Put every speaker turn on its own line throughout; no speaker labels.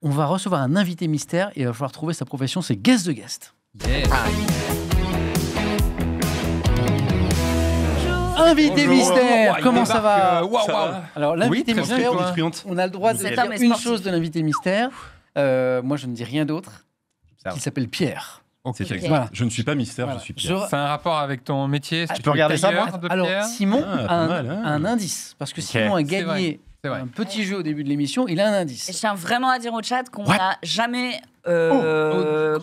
on va recevoir un invité mystère et il va falloir trouver sa profession, c'est guest the guest.
Yeah.
Invité mystère, comment ça va
Waouh, waouh.
Alors l'invité
Oui, très bien,
mystère,
et toi
on a le droit de
Cet
dire
homme est
une
sportif.
chose de l'invité mystère. Moi je ne dis rien d'autre. Qui s'appelle Pierre.
Ok.
Ok.
Voilà.
Je ne suis pas mystère,
Voilà.
je suis Pierre.
C'est un rapport avec ton métier. Est-ce que
tu peux regarder ça,
tailleur
moi
de
Alors
pierre
Simon
Ah,
a
pas mal, hein.
un indice parce que Simon a
C'est
gagné
c'est vrai.
un petit jeu au début de l'émission. Il a un
Et
indice.
je tiens vraiment à dire au chat qu'on
What
n'a jamais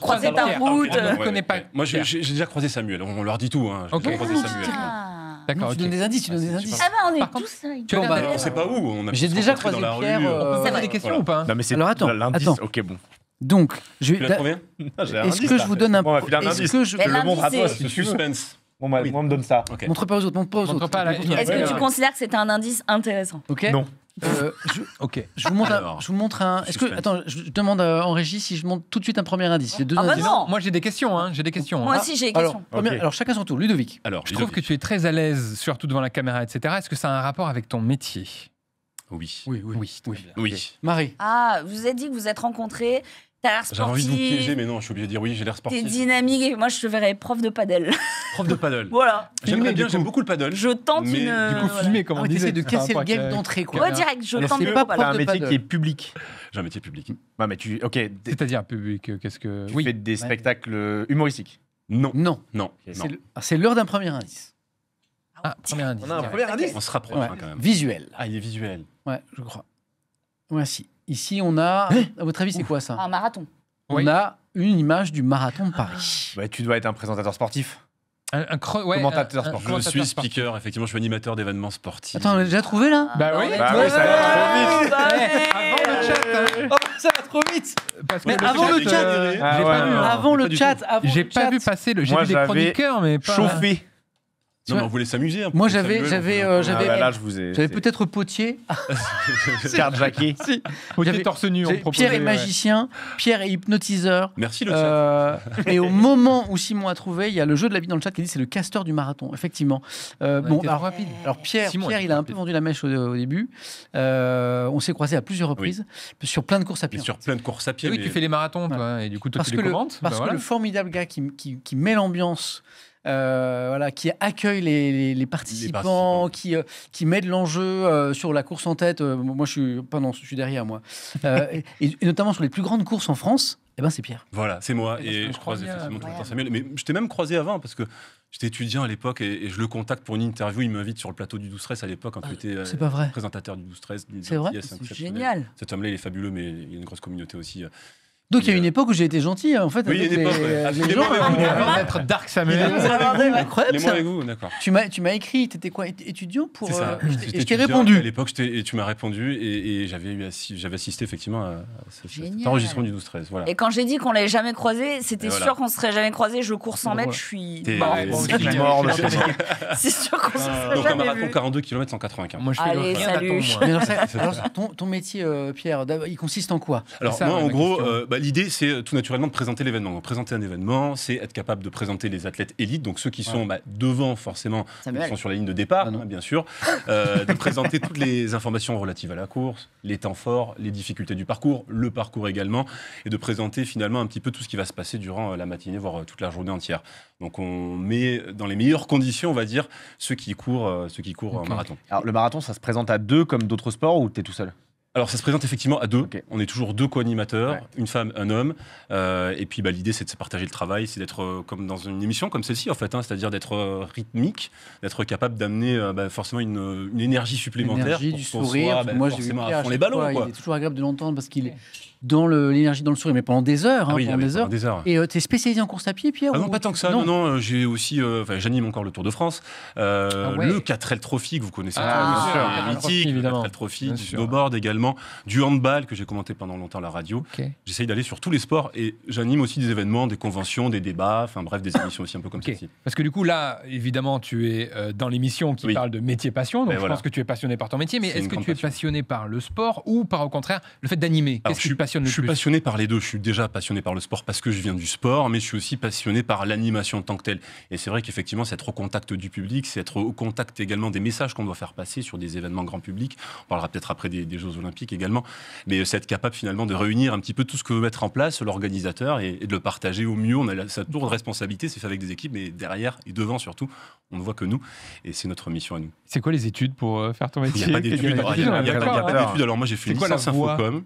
croisé
alors,
ta
Pierre,
route.
alors, on ne
Ouais,
connaît
ouais,
pas
ouais. Moi, j'ai
Pierre.
déjà croisé Samuel. On leur dit tout. Hein. J'ai
Ok.
déjà croisé Samuel.
Ah,
D'accord,
Tu
ok.
donnes des indices, tu donnes des
c'est
indices.
super.
bah on est
Par contre,
tous là.
tu as
Bon,
l'air
bah,
d'être-
On sait pas où. On a
J'ai
pu se
déjà
rencontrer
croisé
dans la
Pierre,
rue.
On peut
C'est
poser
vrai.
des questions
Voilà.
ou pas
Non, mais c'est
Alors, attends,
l'indice.
attends.
Ok, bon.
Donc, je
Tu l'as trouvé
est-ce que je vous donne un
Bon, on va filer un
est-ce
indice.
que je
Mais
Je le montre à toi
l'indice,
si
Le
tu veux.
suspense.
Bon, bah,
Oui.
moi, on me donne ça.
Ok.
montre pas aux autres, montre pas aux
Montre
autres.
pas la-
Est-ce
Ouais,
que tu
ouais.
considères que c'est un indice intéressant?
Ok.
Non.
Ok.
Je vous montre,
Alors,
je vous montre un. Est-ce que
suspense.
attends, je demande en régie si je montre tout de suite un premier indice. Il y a deux
Ah bah
indices.
non.
Moi, j'ai des questions. J'ai des questions.
Moi aussi j'ai des
Alors,
questions.
premier-
Ok.
alors chacun son tour. Ludovic.
Alors,
Je trouve que tu es très à l'aise, surtout devant la caméra, etc. Est-ce que ça a un rapport avec ton métier?
Oui.
Oui.
Oui.
Marie.
Ah, vous avez dit que vous êtes rencontrés. T'as l'air
J'avais envie de vous piéger,
sportif.
mais non, je suis obligé de dire oui, j'ai l'air
T'es
sportif.
dynamique et moi je te verrais prof de padel.
Prof de paddle.
Voilà.
J'aimerais
du
bien,
coup.
j'aime beaucoup le paddle.
Je tente
Mais
une.
du
Du coup,
voilà.
filmer, comme
Ah
on
ouais,
disait.
t'essaies de casser le
Par rapport
game
à-
d'entrée, quoi.
Ouais, direct, je
Alors,
tente
c'est
le
pas
prof.
T'as
prof
un
de
métier
paddle.
qui est public.
J'ai un métier public.
Ouais, mais tu. Ok.
C'est-à-dire public, qu'est-ce que.
Tu fais des spectacles humoristiques.
Non.
Non.
Non.
C'est c'est l'heure d'un premier indice.
Ah, premier indice.
On a un
direct.
premier indice.
On se rapproche
Ouais.
quand même.
Visuel.
Ah, il est visuel.
Ouais, je crois. Voici. Ici, on a. À votre avis, c'est quoi ça
Un marathon.
Oui.
On a une image du marathon de Paris.
Bah, tu dois être un présentateur sportif.
Ouais,
Commentateur
un
sportif.
Je suis
sportif.
speaker, effectivement, je suis animateur d'événements sportifs.
Attends, on l'a déjà trouvé là
Bah oui.
Bah oui, ça va trop vite.
Avant le chat.
Oh, ça va trop vite.
Parce
Mais
que
avant le chat.
j'ai
Ah
pas
ouais,
vu.
non.
Avant le
pas du
chat.
tout.
Avant
J'ai
le
pas
chat.
vu passer le. J'ai
Moi,
vu des
j'avais
chroniqueurs, mais pas.
Chauffé.
Non, mais on voulait s'amuser.
Moi, j'avais
Là, je vous ai.
j'avais peut-être Potier.
Carjacké.
Si.
J'avais
J'avais-
torse nu. on
J'ai-
proposait,
Pierre est magicien, Pierre est hypnotiseur.
Merci le chat.
Et au moment où Simon a trouvé, il y a le jeu de la vie dans le chat qui dit c'est le casteur du marathon. Effectivement. Bon,
était
alors,
trop rapide.
alors Pierre,
Simon
Pierre
était
il a un
rapide.
peu vendu la mèche au début. On s'est croisés à plusieurs reprises sur plein de courses à pied.
Et sur plein de courses à pied.
Oui,
mais-
tu fais les marathons, toi, et du coup, toi,
Parce
tu
que,
les commentes.
parce
bah
que
voilà.
le formidable gars qui met l'ambiance, voilà, qui accueille les participants, qui met de l'enjeu sur la course en tête. Moi, je suis derrière moi. Et notamment sur les plus grandes courses en France, eh ben, c'est Pierre.
Voilà, c'est moi.
Parce que
Et
je
je croise
crois bien,
effectivement tout le temps
incroyable.
Samuel. Mais je t'ai même croisé avant parce que j'étais étudiant à l'époque et je le contacte pour une interview. Il m'invite sur le plateau du 12-13 à l'époque quand tu étais
C'est pas vrai.
présentateur du 12-13.
C'est vrai
C'est génial.
Cet homme-là, il est fabuleux, mais il y a une grosse communauté aussi.
Donc il y a une époque où j'ai été gentil, hein, en fait.
Oui,
avec
il y a une époque, ouais.
les
Absolument,
gens.
ouais.
Avant d'être Dark Samuel.
Incroyable
Les
ça.
mots avec vous, d'accord.
Tu m'as écrit, tu étais quoi, étudiant pour.
C'est ça.
Et
J'étais
je t'ai
étudiant,
répondu.
À l'époque, et tu m'as répondu et j'avais assisté effectivement à cet
Génial.
enregistrement du 12-13. Voilà.
Et quand j'ai dit qu'on l'avait jamais croisé, c'était
Et voilà.
sûr qu'on serait jamais croisé. Je cours 100 mètres,
Ouais.
je suis.
T'es-
mort.
bon,
c'est
Il est mort, le
C'est sûr qu'on se serait
Donc un
jamais
marathon
vu.
42 km 195.
Moi, je fais
Allez,
le rien
salut.
d'attendre, moi.
Mais alors, ton métier, Pierre, il consiste en quoi?
Alors
ça,
moi,
ouais,
en
ma
gros,
question.
l'idée, c'est tout naturellement de présenter l'événement. Donc, présenter un événement, c'est être capable de présenter les athlètes élites, donc ceux qui sont devant forcément,
Samuel.
qui sont sur la ligne de départ,
Ah non.
hein, bien sûr, de présenter toutes les informations relatives à la course, les temps forts, les difficultés du parcours, le parcours également, et de présenter finalement un petit peu tout ce qui va se passer durant la matinée, voire toute la journée entière. Donc on met dans les meilleures conditions, on va dire, ceux qui courent en marathon.
Alors, le marathon, ça se présente à deux comme d'autres sports ou t'es tout seul?
Alors, ça se présente effectivement à deux.
Ok.
On est toujours deux co-animateurs,
Ouais.
une femme, un homme. Et puis, l'idée, c'est de se partager le travail, c'est d'être comme dans une émission comme celle-ci, en fait, hein, c'est-à-dire d'être rythmique, d'être capable d'amener forcément une énergie supplémentaire.
L'énergie,
pour
du
qu'on
sourire.
soit,
Moi, j'ai vu
forcément
Pierre
à
à
fond les
chaque
ballons.
fois,
Quoi.
il est toujours agréable de l'entendre parce qu'il est dans l'énergie, dans le sourire, mais pendant des heures.
Ah oui,
pendant des heures.
des heures.
Et tu es spécialisé en course à pied, Pierre?
Ah non,
ou-
pas tant que ça. Non, j'ai aussi, j'anime encore le Tour de France,
ouais.
le 4L Trophy que vous connaissez,
Ah,
tous,
bien sûr,
c'est
4L Trophy,
mythique, le
évidemment.
4L Trophy,
Bien
du
sûr.
snowboard également, du handball que j'ai commenté pendant longtemps à la radio.
Ok.
J'essaye d'aller sur tous les sports et j'anime aussi des événements, des conventions, des débats, enfin bref, des émissions aussi un peu comme
Ok.
celle-ci.
Parce que du coup, là, évidemment, tu es dans l'émission qui
Oui.
parle de métier-passion. Donc,
Ben
je
voilà.
pense que tu es passionné par ton métier. Mais
C'est
est-ce
une
que
grande
tu es
passion.
passionné par le sport ou, par au contraire, le fait d'animer?
Alors,
Qu'est-ce qui te passionne le
Je suis
plus?
passionné par les deux. Je suis déjà passionné par le sport parce que je viens du sport, mais je suis aussi passionné par l'animation en tant que telle. Et c'est vrai qu'effectivement, c'est être au contact du public, c'est être au contact également des messages qu'on doit faire passer sur des événements grand public. On parlera peut-être après des Jeux Olympiques olympiques également. Mais c'est être capable finalement de réunir un petit peu tout ce que veut mettre en place l'organisateur et de le partager au mieux. On a sa lourde responsabilité, c'est fait avec des équipes, mais derrière et devant surtout, on ne voit que nous. Et c'est notre mission à nous.
C'est quoi les études pour faire ton
Il
métier?
n'y a pas d'études. Il n'y a
D'accord,
pas d'études. Alors moi, j'ai fait
C'est
une
quoi la
licence
voie?
Infocom.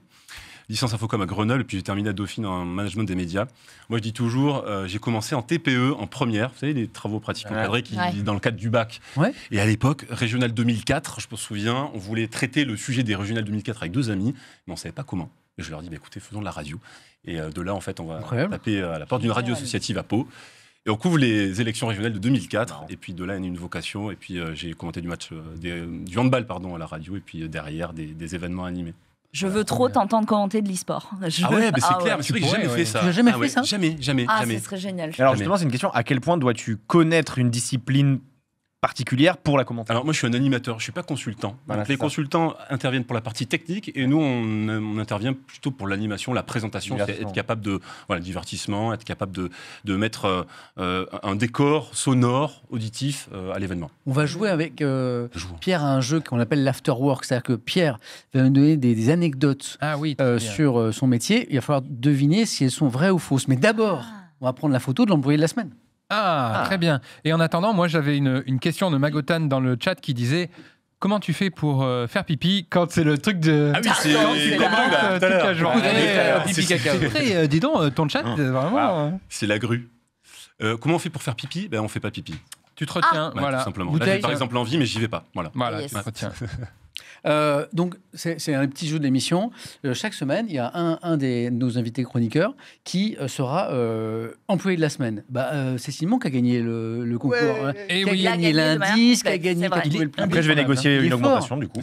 Licence Infocom à Grenoble, et puis j'ai terminé à Dauphine en management des médias. Moi, je dis toujours, j'ai commencé en TPE, en première, vous savez, les travaux pratiques encadrés dans le cadre du bac.
Ouais.
Et à l'époque, Régional 2004, je me souviens, on voulait traiter le sujet des Régional 2004 avec 2 amis, mais on ne savait pas comment. Et je leur dis, écoutez, faisons de la radio. Et de là, en fait, on va taper à la porte d'une radio associative à Pau. Et on couvre les élections régionales de 2004. Et puis de là, il y a une vocation. Et puis j'ai commenté du handball à la radio. Et puis derrière, des événements animés.
Je veux trop t'entendre commenter de l'e-sport.
Ah ouais, mais c'est clair, mais c'est vrai que j'ai jamais fait ça.
Tu n'as jamais fait ça?
Jamais.
Ce serait génial.
Alors justement, c'est une question, à quel point dois-tu connaître une discipline particulière pour la commenter?
Alors moi je suis un animateur, je ne suis pas consultant.
Voilà,
Donc les consultants interviennent pour la partie technique et nous on intervient plutôt pour l'animation, la présentation, c'est être capable de divertissement, être capable de mettre un décor sonore, auditif à l'événement.
On va jouer avec Pierre à un jeu qu'on appelle l'afterwork, c'est-à-dire que Pierre va nous donner des anecdotes sur son métier. Il va falloir deviner si elles sont vraies ou fausses. Mais d'abord, on va prendre la photo de l'employé de la semaine.
Très bien. Et en attendant, moi j'avais une question de Magotan dans le chat qui disait: comment tu fais pour faire pipi quand c'est le truc de...
Ah oui, c'est
toute la journée, pipi caca. Dis donc, ton chat, vraiment...
C'est la grue. Comment on fait pour faire pipi? On ne fait pas pipi.
Tu te retiens,
Tout simplement. Là,
Bouteille.
j'ai par exemple envie, mais j'y vais pas. Voilà.
Yes.
tu te retiens.
Donc, c'est un petit jeu d'émission. Chaque semaine, il y a un de nos invités chroniqueurs qui sera employé de la semaine. C'est Simon qui a gagné le concours.
Et
Qui a
oui.
gagné l'indice, qui a gagné...
C'est vrai.
qui a trouvé le plus
Après, je vais
vite.
négocier
Il est
une
fort.
augmentation, du coup,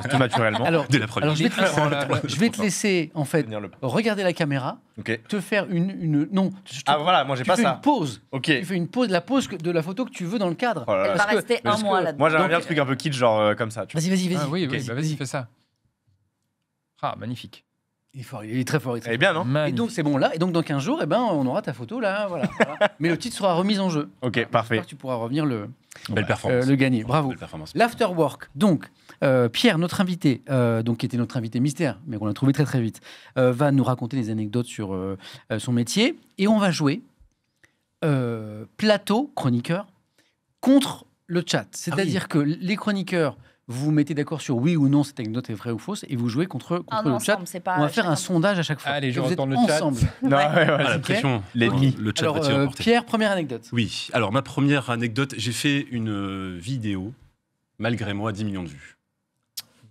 tout naturellement.
Alors,
Dès la première.
je vais te laisser, en fait,
Tenir le-
regarder la caméra,
Ok.
te faire une... Non,
Ah voilà, moi j'ai
tu
pas
fais
ça.
une pause.
Ok.
Tu fais une pause, de la photo que tu veux dans le cadre.
Oh là là.
Elle va
Parce que-
rester un
parce
mois
que-
là-dedans.
Moi j'aimerais
Donc-
bien le truc un peu kitsch, genre comme ça. Tu vois.
Vas-y.
Ah oui,
Ok,
vas-y, fais ça. Ah, magnifique.
Il est fort, il est très fort.
Elle est bien, non?
Et
Magnifique.
donc c'est bon là, et donc dans 15 jours, on aura ta photo là, voilà. Mais le titre sera remis en jeu.
Ok,
J'espère
parfait.
que tu pourras revenir
Belle performance.
le gagner. Bravo.
Belle performance.
L'afterwork. Donc Pierre, notre invité, donc qui était notre invité mystère, mais qu'on a trouvé très très vite, va nous raconter des anecdotes sur son métier, et on va jouer plateau chroniqueur contre le chat. C'est-à-dire que les chroniqueurs, vous vous mettez d'accord sur oui ou non cette anecdote est vraie ou fausse, et vous jouez contre le chat.
C'est pas
On va faire un sondage à chaque fois.
Allez, je
Et vous êtes
retourne le chat.
ensemble.
Non, ouais,
Ah, la
Ok.
pression.
L'ennemi.
Le chat
Alors,
va-t-il emporter?
Pierre, première anecdote.
Oui. Alors, ma première anecdote, j'ai fait une vidéo, malgré moi, 10 millions de vues.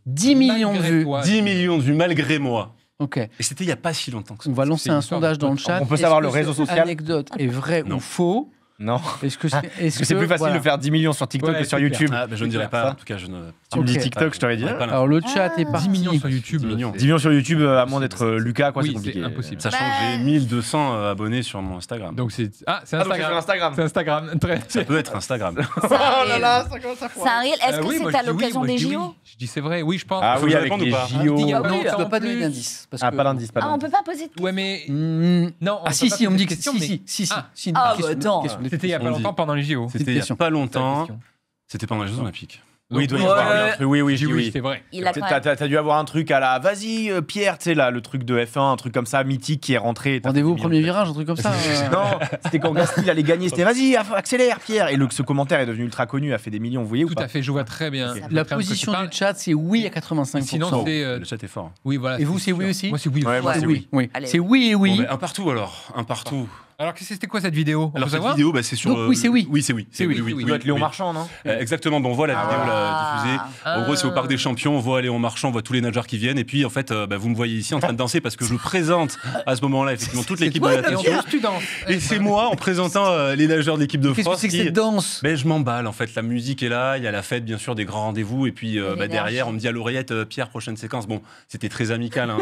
10 millions de
Malgré
vues.
toi.
10 millions de vues, malgré moi.
Ok.
Et c'était il n'y a pas si longtemps que ça.
On va lancer
C'est une
un
histoire
sondage
de
dans le
pote.
chat.
On peut
Est-ce
savoir
que
le réseau
cette
social
anecdote est vrai
Non.
ou faux?
Non.
Est-ce que
Parce que c'est plus facile de faire 10 millions sur TikTok
Ouais,
que sur
c'est clair.
YouTube.
Ah, je ne dirais pas. En tout cas, je ne.
Tu me dis
Ok.
TikTok, je t'aurais dit.
Ouais, pas
Alors le chat est
10
parti.
millions sur YouTube.
10 millions.
10 millions sur YouTube, à moins d'être Lucas, quoi,
Oui,
c'est compliqué.
c'est impossible.
Sachant que j'ai 1200 abonnés sur mon Instagram.
Donc c'est... Ah, c'est
Ah, donc c'est
Instagram.
sur Instagram.
C'est Instagram. Très...
Ça peut être Instagram.
Ça arrive.
ça commence à
C'est un réel. Est-ce que
oui, moi,
c'est à
je dis oui,
l'occasion
moi, je
des
dis oui.
JO?
Je dis c'est vrai. Oui, je pense.
Ah
Faut
oui,
que je
avec
réponde
les
ou pas
JO.
Ah
Non,
oui,
tu ne
en
dois pas donner
plus.
d'indice. parce
Ah,
que-
pas d'indice, pas
Ah, on
d'indice.
peut pas poser de
Ouais, mais...
Hmm.
Non,
Ah si, si, on me dit que
question,
si,
mais...
si.
Ah.
Si,
Ah,
question,
bah, attends.
question.
C'était il y a pas
On dit.
longtemps pendant les JO.
C'était il n'y a
question.
pas
C'est la
longtemps.
question.
C'était pendant les Jeux Olympiques.
Oui, il doit y
Ouais.
avoir un truc. Oui, oui,
Je dis
je dis
oui,
oui.
c'est vrai.
Il a quand même.
T'as dû avoir un truc à la vas-y Pierre, tu sais là, le truc de F1, un truc comme ça, mythique qui est rentré. T'as
Rendez-vous au
fait
premier
10 millions.
virage, un truc comme ça.
Non, c'était quand Gasly allait gagner, c'était vas-y, accélère Pierre. Et ce commentaire est devenu ultra connu, a fait des millions, vous voyez ou
Tout
pas?
à fait, je vois très bien.
Ok.
La
Très bien
position
de quoi
du
tu
chat, c'est oui à 85%.
Sinon, c'est...
Le chat est fort.
Oui, voilà.
Et vous, c'est
sûr.
oui aussi?
Moi, c'est oui.
Ouais, moi,
Ouais.
c'est oui.
Oui.
Allez.
C'est oui et oui.
Bon, un partout alors. Un partout.
Alors, c'était quoi cette vidéo? On
Alors
peut
cette
savoir
vidéo, c'est sur.
Donc, oui, c'est oui.
Oui, c'est oui.
C'est oui, c'est
Ça doit être Léon Marchand, non?
Exactement. Bon, on voit la vidéo là, diffusée. En gros, c'est au Parc des Champions. On voit Léon Marchand, on voit tous les nageurs qui viennent. Et puis, en fait, vous me voyez ici en train de danser parce que je présente à ce moment-là, effectivement, toute l'équipe de
Et en
natation.
plus, tu danses.
Et c'est moi en présentant les nageurs de l'équipe de
Qu'est-ce que
France.
c'est que
qui-
cette danse?
Ben, je m'emballe en fait, la musique est là, il y a la fête bien sûr, des grands rendez-vous et puis
l'énergie.
derrière on me dit à l'oreillette Pierre, prochaine séquence. Bon, c'était très amical.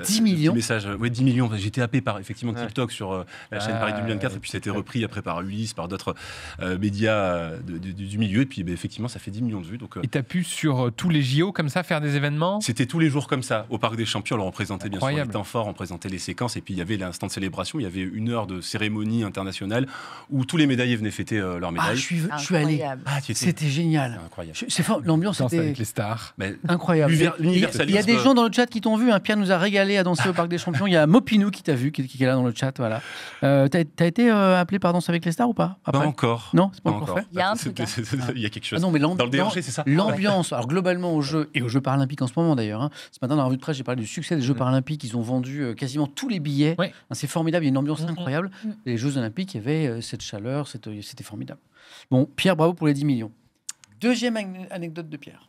10 millions.
Message, ouais, 10 millions. J'étais happé par effectivement TikTok sur la chaîne Paris 2024, et puis ça a été repris après par Ulysse, par d'autres médias du milieu, et puis effectivement, ça fait 10 millions de vues. Donc,
Et tu as pu sur tous les JO comme ça faire des événements?
c'était tous les jours comme ça, au Parc des Champions. Alors on présentait bien sûr les
Incroyable.
temps forts, on présentait les séquences, et puis il y avait l'instant de célébration, il y avait 1 heure de cérémonie internationale où tous les médaillés venaient fêter leurs
Ah,
médailles.
je suis allé.
Incroyable.
Ah, tu étais
C'était génial.
incroyable.
L'ambiance
Danse
était
avec les stars.
Mais
incroyable.
L'universalisme.
Il y a des gens dans le chat qui t'ont vu. Hein. Pierre nous a régalé à danser au Parc des Champions. Il y a Mopinou qui t'a vu, qui est là dans le chat. Voilà. T'as été appelé par Danse avec les stars ou pas
pas
après
encore.
Non, c'est pas
Pas
encore
encore.
fait.
Il y a un truc, hein.
Il y a quelque
Ah
chose.
non, mais
Dans le DRG, c'est ça
l'ambiance, alors globalement aux Jeux et aux Jeux paralympiques en ce moment d'ailleurs. Hein. Ce matin dans la revue de presse, j'ai parlé du succès des Jeux paralympiques. Ils ont vendu quasiment tous les billets.
Ouais.
Hein, c'est formidable, il y a une ambiance
Mhm.
incroyable.
Mhm.
Les Jeux olympiques, il y avait cette chaleur, c'était formidable. Bon, Pierre, bravo pour les 10 millions. Deuxième anecdote de Pierre.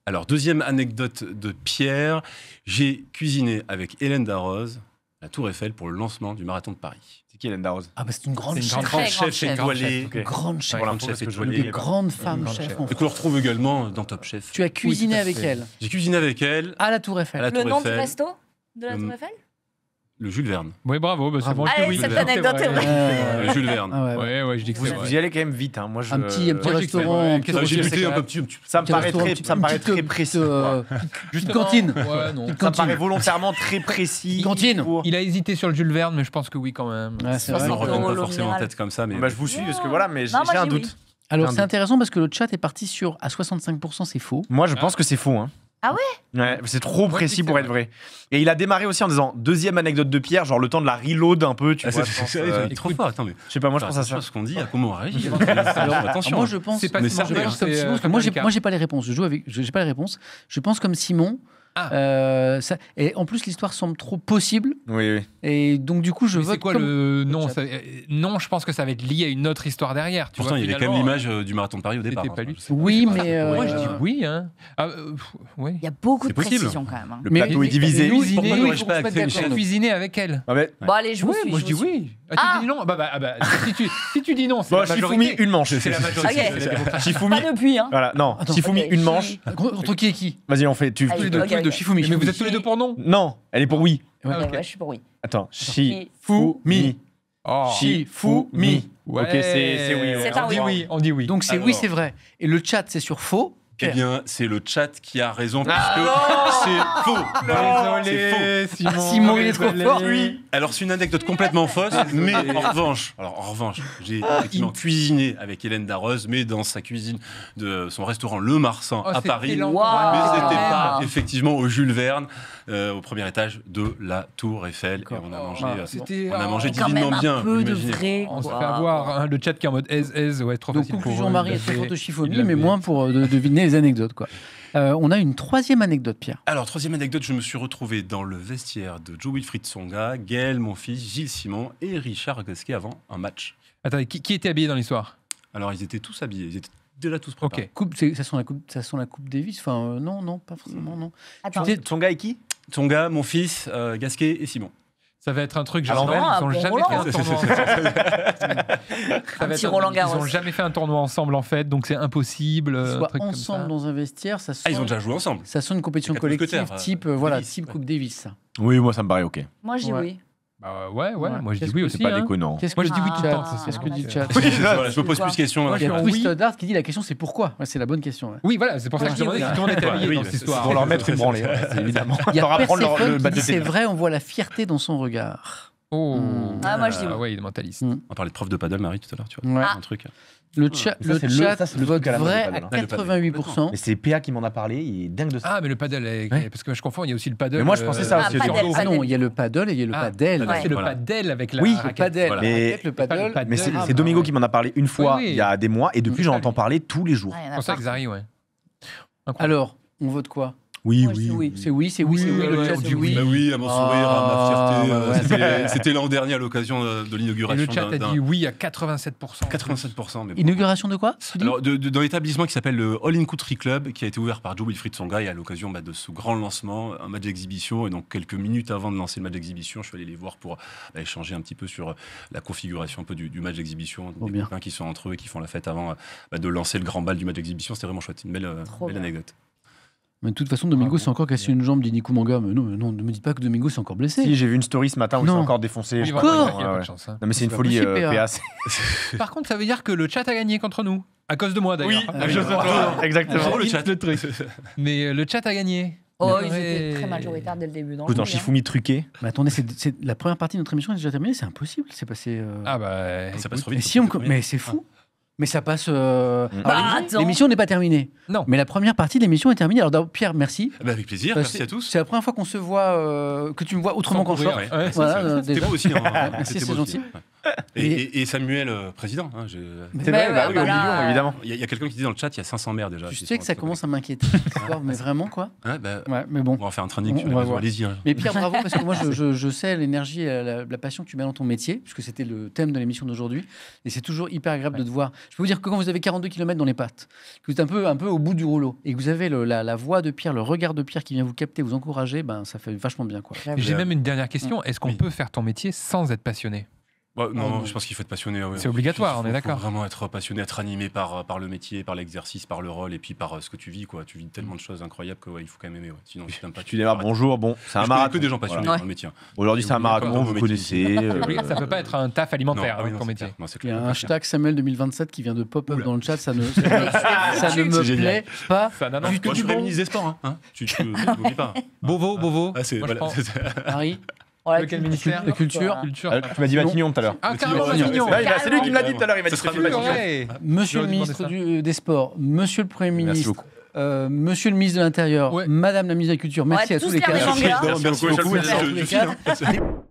Alors, deuxième anecdote de Pierre. J'ai cuisiné avec Hélène Darroze la Tour Eiffel pour le lancement du Marathon de Paris.
C'est qui Hélène Darroze?
Ah bah c'est une grande
C'est une
chef.
grande
Très grande
chef
chef.
étoilée.
Ok.
Grande chef.
Pour
Grande
l'info,
chef
parce que je
étoilée.
le
Des grandes femmes
grande
chefs
chef.
en
Et
France.
qu'on le retrouve également dans Top Chef.
Tu as cuisiné
tout à
avec
fait.
elle
J'ai cuisiné avec elle
à la Tour Eiffel.
à la
Le
Tour
nom du
Eiffel,
resto de la Tour Eiffel?
le Jules Verne.
Oui, bravo. Bah, c'est
Bravo.
bon, je dis
Allez,
oui.
cette
C'est
anecdote
vrai.
est vraie.
Le Jules Verne.
Ah ouais, ouais.
Ouais, je dis que
Vous,
c'est
vous
vrai.
y allez quand même vite. Hein. Moi,
Un petit
Moi, je dis que c'est
restaurant.
vrai.
un petit
Qu'est-ce que
J'ai
tu
buté
sais,
un
quand
peu
même.
petit.
ça me paraît
restaurant,
très,
une
ça me paraît
petite-
très précis.
Une cantine.
Ouais, non.
Une
Ça me paraît
cantine.
volontairement très précis.
Cantine.
pour-
Il a hésité sur le Jules Verne, mais je pense que oui quand même.
Ouais, c'est
Ça
vrai.
ne
60
revient
euros
pas
l'eau
forcément en
minérale.
tête comme ça. Mais
Bah, je vous suis parce que voilà, mais
Non, moi,
j'ai un
j'ai
doute.
oui.
Alors
Un
c'est
doute.
intéressant parce que le chat est parti sur à 65%, c'est faux.
Moi, je pense que c'est faux. Hein.
Ah
ouais, c'est trop
Moi, je dis
précis
que
pour
c'est
être vrai. Et il a démarré aussi en disant deuxième anecdote de Pierre, genre le temps de la reload un peu, tu
Ah,
vois.
c'est-
je pense,
c'est- il est trop fort. Attends, mais
je sais pas, moi je pense à ça.
ce qu'on dit, à comment on réagit.
Alors,
Attention.
moi je pense.
C'est pas
Mais
Simon,
sérieux,
je pense,
comme
c'est,
Simon, parce que
comme
moi
Monica.
j'ai pas les réponses. J'ai pas les réponses. Je pense comme Simon.
Ah.
Et en plus l'histoire semble trop possible.
Oui, oui.
Et donc du coup je
Mais
vote
c'est quoi
comme.
le non
chat.
Non, je pense que ça va être lié à une autre histoire derrière. Tu
Pourtant,
vois,
il y avait quand même
finalement,
l'image du marathon de Paris au départ.
c'était pas lui.
Je sais
Oui,
je sais
mais,
pas.
Moi, je dis
Euh,
oui. Hein. Oui.
Il y a beaucoup
C'est
de
possible.
précision quand même. Hein.
Le plateau est divisé.
Nous,
Pourquoi
nous,
n'aurais-je
il faut
pas
qu'on se
accès,
mette
J'ai
d'accord.
cuisiné avec elle.
Ah, mais-
Bon, allez, je vous
Ouais,
suis.
moi je dis
vous suis.
oui. Ah, tu
Ah.
dis non. si tu dis non, c'est
Bon,
la
Shifumi,
majorité.
une manche.
C'est la majorité.
Ok.
c'est la démocratie.
Shifumi,
Pas depuis, hein.
voilà, non.
Attends,
Shifumi,
ok,
une
je
manche.
suis-
Contre qui et qui
Vas-y, on fait.
Allez,
Tous les deux,
ok,
tous les deux.
ok.
Shifumi.
Mais vous êtes tous les deux pour non.
Non, elle est pour oui.
Ouais,
Ah, ok.
ouais, je suis pour oui.
Attends,
Shifumi.
Shifumi.
Oh.
Shifumi.
Ouais.
Ok, c'est oui.
C'est
On
un
dit
oui.
oui. On dit oui.
Donc c'est
Alors.
oui, c'est vrai. Et le chat c'est sur faux.
Eh bien, c'est le chat qui a raison, puisque
Ah
c'est faux. C'est faux.
Simon.
Simon, il est trop
désolé.
fort.
Oui. Alors, c'est une anecdote complètement fausse, mais en revanche, j'ai effectivement cuisiné avec Hélène Darroze, mais dans sa cuisine de son restaurant Le Marsan
Oh,
à
c'était
Paris.
l'endroit.
Mais
Waouh.
c'était pas
Ah.
effectivement au Jules Verne, au premier étage de la Tour Eiffel. Et
D'accord.
on a mangé,
Ah,
C'était.
on a mangé
Quand même
divinement
un
bien.
peu
vous
de
imaginez.
vrai.
On se
quoi.
fait avoir, hein, le chat qui est en mode aise, ouais, trop
Donc
facile pour
conclusion
eux,
Marie
il
est très
l'avait-
forte de
il
Shifumi,
l'avait.
mais moins pour deviner les anecdotes quoi. On a une troisième anecdote, Pierre.
Alors, troisième anecdote, je me suis retrouvé dans le vestiaire de Joe Wilfried Tsonga, Gaël, mon fils, Gilles Simon et Richard Gasquet avant un match.
Attendez, qui était habillé dans l'histoire?
Alors, ils étaient tous habillés, ils étaient déjà tous préparés.
Ok.
Ça sent la coupe Davis. Enfin non, pas forcément non.
Attends.
Tu t'es-
Son gars est qui?
Tsonga, mon fils, Gasquet et Simon.
Ça va être un truc
À
genre.
l'envers,
Ils ont
un bon
jamais
Roland.
fait un tournoi ensemble. Ça va
petit
être
Roland
Ils
Garros.
ont jamais fait un tournoi ensemble en fait, donc c'est impossible.
Qu'ils
un
soient
truc comme
ensemble
ça.
dans un vestiaire, ça sent.
Ah, ils ont déjà joué ensemble.
Ça sent une compétition
Les quatre
collective
mousquetaires,
type
Davis,
type
ouais.
Coupe Davis. Ça.
Oui, moi ça me paraît ok.
Moi, je dis
Ouais.
oui.
Bah ouais,
Ouais.
moi je dis
Qu'est-ce
oui
que
aussi.
C'est pas
hein.
déconnant.
Qu'est-ce
Moi
que
je dis oui
dit
tout
le
le
chat
temps.
Qu'est-ce que dit le chat
Voilà, je me pose
Quoi
plus de questions.
Moi,
là.
je suis
Oui.
Twist Dart qui dit la question c'est pourquoi. Ouais, c'est la bonne question. Ouais.
Oui, voilà, c'est pour ça que je
Moi, je
demandais
dis
si tout le monde était
Ouais,
habillé
oui,
dans
bah,
cette
c'est
histoire.
Pour leur mettre une branlée, ouais, c'est évidemment.
Il y a
Leur apprendre le
Perséphone qui
badge
dit
de
c'est
tennis.
vrai, on voit la fierté dans son regard.
Oh.
Ah, moi, je dis oui.
Ouais, il est mentaliste.
On parlait de prof de paddle, Marie, tout à l'heure, tu vois.
Ouais.
Ah.
Un truc.
Le chat,
Ça, c'est ça, c'est le
vote
truc à la mode,
vrai
le paddle,
à
hein.
Ah, le paddle.
88%.
Mais c'est PA qui m'en a parlé, il est dingue de ça.
Ah, mais le paddle,
Ouais.
parce que je confonds, il y a aussi le paddle.
Mais moi, je pensais ça aussi.
Ah,
sur
paddle,
l'eau.
Ah non, il y a le paddle et il y a le
Ah,
padel.
Ouais.
C'est le
Voilà.
paddle avec la
Oui,
Le
raquette.
padel,
Voilà.
la
Mais-
raquette, le
Pas le
paddle.
paddle.
Mais c'est
Ah,
c'est Domingo qui m'en a parlé une fois
Oui, oui.
il y a des mois et depuis j'en
ça,
entends
lui.
parler tous les jours.
Ah, il y en
C'est
a
pour ça
pas.
que Zari, ouais.
Alors, on vote quoi
Oui,
Moi, je dis oui.
C'est oui, c'est oui, c'est oui. Le chat,
on
c'est
dit
oui.
Bah oui, à mon sourire, à ma fierté.
Ah, ouais,
C'était l'an dernier à l'occasion de
Et
l'inauguration
le chat a
d'un
dit oui à 87%.
87%. Mais bon.
Inauguration de quoi tu dis
Alors, dans l'établissement qui s'appelle le All In Country Club, qui a été ouvert par Joe Wilfried Tsonga, et à l'occasion de ce grand lancement, un match d'exhibition. Et donc, quelques minutes avant de lancer le match d'exhibition, je suis allé les voir pour échanger un petit peu sur la configuration un peu du match d'exhibition.
Oh,
Des
bien.
copains qui sont entre eux et qui font la fête avant de lancer le grand bal du match d'exhibition. C'était vraiment chouette. Une belle
Trop
belle
bien.
anecdote.
Mais de toute façon, Domingo s'est encore cassé une jambe, dit Nico Manga. Mais non, ne me dis pas que Domingo s'est encore blessé.
Si, j'ai vu une story ce matin où il s'est
Non.
encore défoncé.
Il
je
va-
crois.
il y a pas
Ouais,
de
ouais.
chance, hein.
Non, mais c'est une
pas
folie,
possible, PA.
PA.
Par contre, ça veut dire que le chat a gagné contre nous. À cause de moi, d'ailleurs.
exactement.
Bravo, le chat.
Mais le chat a gagné.
Oh,
Mais
ils
ouais.
étaient très majoritaires dès le début. Dans
Écoute,
le
dans
jeu, hein.
Shifumi truqué.
Mais attendez, la première partie de notre émission est déjà terminée. C'est impossible. C'est passé.
Ah bah.
Ça passe trop
Mais
vite.
si mais c'est fou. Mais ça passe.
Bah, attends.
L'émission n'est pas terminée.
Non.
Mais la première partie de l'émission est terminée. Alors d'abord, Pierre, merci.
Bah, avec plaisir,
Parce
merci
que
à tous.
C'est la première fois qu'on se voit, que tu me vois autrement qu'en
courir,
short.
ouais.
Ouais,
Voilà,
c'était
déjà.
beau aussi. Hein.
Merci,
C'était
c'est
beau aussi.
gentil.
Ouais. Et Samuel, président. Hein,
C'est vrai, bah oui, au
voilà.
million, évidemment.
Il y a quelqu'un qui dit dans le chat, il y a 500 maires déjà.
Tu
qui
sais
sont
que ça
très
commence à m'inquiéter. Mais vraiment, quoi.
Ouais, bah,
Ouais, mais bon.
on va faire un training
On
sur
va
les réseaux,
voir.
allez-y. Hein.
Mais Pierre, bravo, parce que moi, je sais l'énergie et la passion que tu mets dans ton métier, puisque c'était le thème de l'émission d'aujourd'hui. Et c'est toujours hyper agréable de te voir. Je peux vous dire que quand vous avez 42 km dans les pattes, que vous êtes un peu au bout du rouleau, et que vous avez la voix de Pierre, le regard de Pierre qui vient vous capter, vous encourager, ben, ça fait vachement bien, quoi.
J'ai même une dernière question. Est-ce qu'on
Oui.
peut faire ton métier sans être passionné?
Ouais, non,
non.
je pense qu'il faut être passionné. Ouais.
C'est obligatoire, on est
Faut
d'accord.
vraiment être passionné, être animé par le métier, par l'exercice, par le rôle et puis par ce que tu vis. Quoi. Tu vis tellement de choses incroyables qu'il faut quand même aimer. Ouais. Sinon, si t'aimes pas,
Tu démarres, bonjour, bon, c'est un
Je connais
marathon.
que des gens passionnés
Voilà.
dans le métier.
Aujourd'hui, c'est un
Oublie pas
marathon,
dans
vous
nos
connaissez.
Oui, ça peut pas être un taf alimentaire,
ah oui,
hein,
non,
ton
c'est
métier.
clair. Non, c'est
Il y a
clair.
un hashtag Samuel 2027 qui vient de pop-up
Oula.
dans le chat, ça ne me
génial.
plaît pas.
Ça n'annonce
du
que
Moi, je
du
suis
bon.
ministre des Sports. Hein. Tu n'oublies pas.
Beauvau.
Ah, c'est,
Moi, je
voilà,
prends
Harry,
Oh, la
Lequel
culture,
ministère
La culture.
quoi.
culture.
Tu m'as dit Matignon tout à l'heure.
Ah,
Matignon,
carrément,
Matignon.
Matignon.
Ouais, c'est lui qui me l'a dit tout à l'heure, il m'a dit
Ce sera
que tu
Matignon.
Ouais.
Monsieur le
J'aurais
ministre
demandé
des Sports, Monsieur le Premier
Merci
ministre,
beaucoup.
Monsieur le ministre de l'Intérieur,
Ouais.
Madame la ministre de la Culture, merci
Ouais,
à tous
tous
les
les
quatre.
Manga.
Merci beaucoup.
Merci à tous les
Je
quatre.